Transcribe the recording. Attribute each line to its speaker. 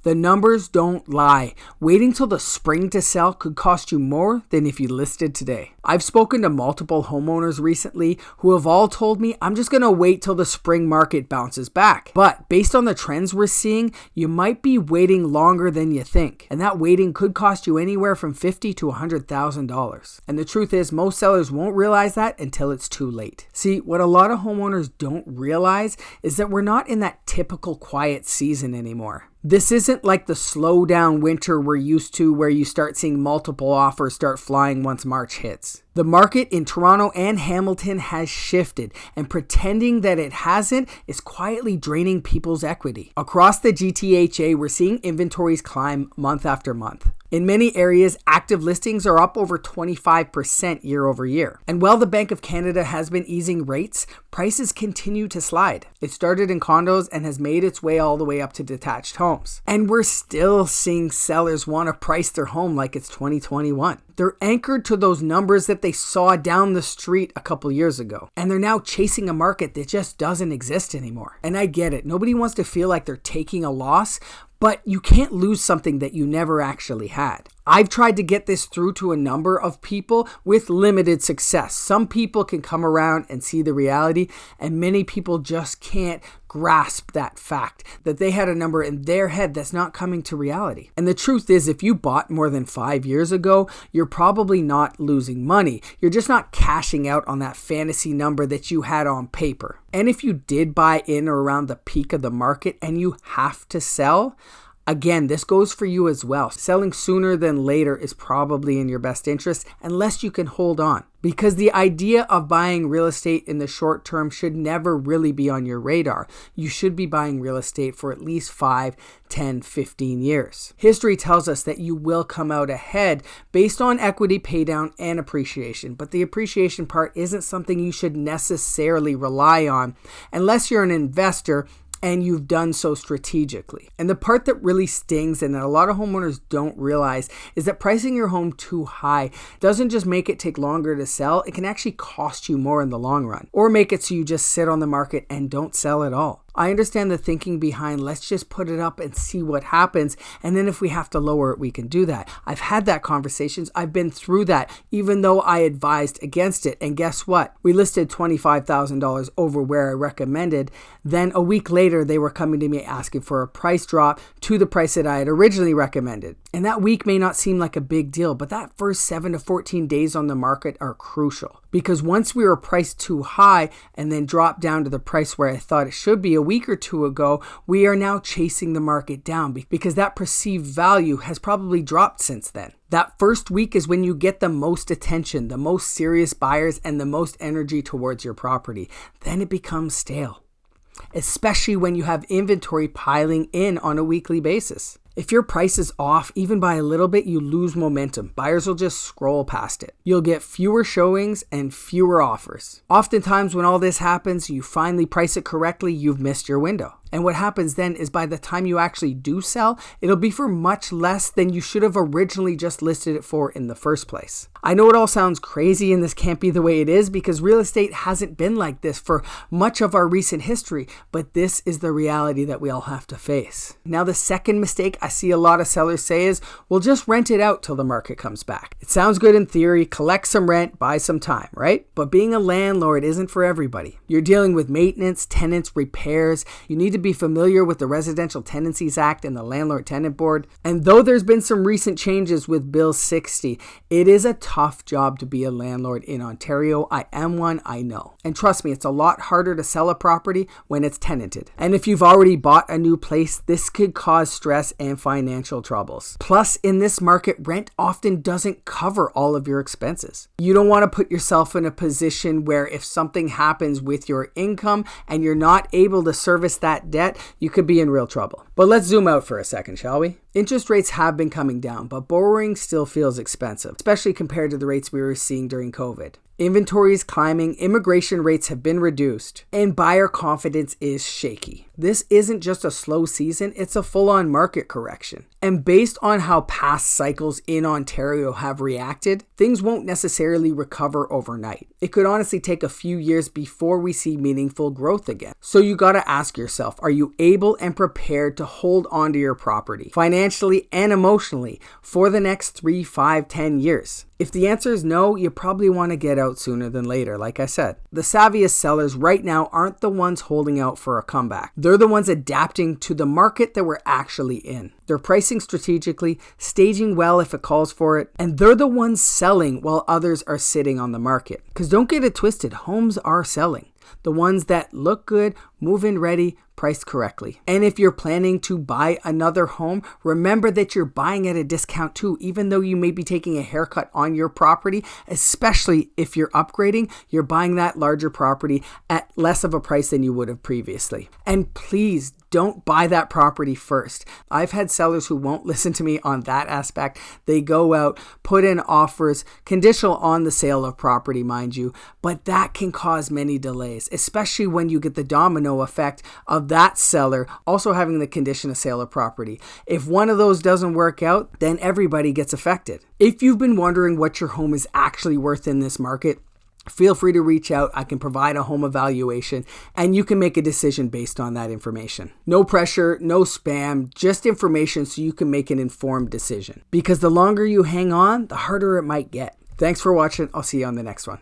Speaker 1: The numbers don't lie. Waiting till the spring to sell could cost you more than if you listed today. I've spoken to multiple homeowners recently who have all told me, I'm just going to wait till the spring market bounces back. But based on the trends we're seeing, you might be waiting longer than you think. And that waiting could cost you anywhere from $50,000 to $100,000. And the truth is, most sellers won't realize that until it's too late. See, what a lot of homeowners don't realize is that we're not in that typical quiet season anymore. This isn't like the slow down winter we're used to where you start seeing multiple offers start flying once March hits. The market in Toronto and Hamilton has shifted, and pretending that it hasn't is quietly draining people's equity. Across the GTHA, we're seeing inventories climb month after month. In many areas, active listings are up over 25% year over year. And while the Bank of Canada has been easing rates, prices continue to slide. It started in condos and has made its way all the way up to detached homes. And we're still seeing sellers want to price their home like it's 2021. They're anchored to those numbers that they saw down the street a couple years ago. And they're now chasing a market that just doesn't exist anymore. And I get it. Nobody wants to feel like they're taking a loss, but you can't lose something that you never actually had. I've tried to get this through to a number of people with limited success. Some people can come around and see the reality, and many people just can't grasp that fact that they had a number in their head that's not coming to reality. And the truth is, if you bought more than 5 years ago, you're probably not losing money. You're just not cashing out on that fantasy number that you had on paper. And if you did buy in or around the peak of the market and you have to sell, again, this goes for you as well. Selling sooner than later is probably in your best interest unless you can hold on. Because the idea of buying real estate in the short term should never really be on your radar. You should be buying real estate for at least 5, 10, 15 years. History tells us that you will come out ahead based on equity paydown and appreciation. But the appreciation part isn't something you should necessarily rely on unless you're an investor and you've done so strategically. And the part that really stings and that a lot of homeowners don't realize is that pricing your home too high doesn't just make it take longer to sell, it can actually cost you more in the long run, or make it so you just sit on the market and don't sell at all. I understand the thinking behind let's just put it up and see what happens, and then if we have to lower it, we can do that. I've had that conversations. I've been through that, even though I advised against it. And guess what? We listed $25,000 over where I recommended. Then a week later, they were coming to me asking for a price drop to the price that I had originally recommended. And that week may not seem like a big deal, but that first 7 to 14 days on the market are crucial. Because once we were priced too high and then dropped down to the price where I thought it should be a week or two ago, we are now chasing the market down because that perceived value has probably dropped since then. That first week is when you get the most attention, the most serious buyers, and the most energy towards your property. Then it becomes stale, especially when you have inventory piling in on a weekly basis. If your price is off, even by a little bit, you lose momentum. Buyers will just scroll past it. You'll get fewer showings and fewer offers. Oftentimes when all this happens, you finally price it correctly, you've missed your window. And what happens then is by the time you actually do sell, it'll be for much less than you should have originally just listed it for in the first place. I know it all sounds crazy and this can't be the way it is because real estate hasn't been like this for much of our recent history, but this is the reality that we all have to face. Now, the second mistake I see a lot of sellers say is, we'll just rent it out till the market comes back. It sounds good in theory, collect some rent, buy some time, right? But being a landlord isn't for everybody. You're dealing with maintenance, tenants, repairs. You need to be familiar with the Residential Tenancies Act and the Landlord Tenant Board. And though there's been some recent changes with Bill 60, it is a tough job to be a landlord in Ontario. I am one, I know. And trust me, it's a lot harder to sell a property when it's tenanted. And if you've already bought a new place, this could cause stress and financial troubles. Plus, in this market, rent often doesn't cover all of your expenses. You don't want to put yourself in a position where if something happens with your income and you're not able to service that debt, you could be in real trouble. But let's zoom out for a second, shall we? Interest rates have been coming down, but borrowing still feels expensive, especially compared to the rates we were seeing during COVID. Inventory is climbing, immigration rates have been reduced, and buyer confidence is shaky. This isn't just a slow season, it's a full-on market correction. And based on how past cycles in Ontario have reacted, things won't necessarily recover overnight. It could honestly take a few years before we see meaningful growth again. So you gotta ask yourself, are you able and prepared to hold onto your property, financially and emotionally, for the next 3, 5, 10 years? If the answer is no, you probably want to get out sooner than later, like I said. The savviest sellers right now aren't the ones holding out for a comeback. They're the ones adapting to the market that we're actually in. They're pricing strategically, staging well if it calls for it, and they're the ones selling while others are sitting on the market. Because don't get it twisted, homes are selling. The ones that look good, move-in ready, priced correctly. And if you're planning to buy another home, remember that you're buying at a discount too, even though you may be taking a haircut on your property, especially if you're upgrading, you're buying that larger property at less of a price than you would have previously. And please don't buy that property first. I've had sellers who won't listen to me on that aspect. They go out, put in offers, conditional on the sale of property, mind you, but that can cause many delays, especially when you get the domino effect of that seller also having the condition of sale of property. If one of those doesn't work out, then everybody gets affected. If you've been wondering what your home is actually worth in this market, feel free to reach out. I can provide a home evaluation and you can make a decision based on that information. No pressure, no spam, just information so you can make an informed decision. Because the longer you hang on, the harder it might get. Thanks for watching. I'll see you on the next one.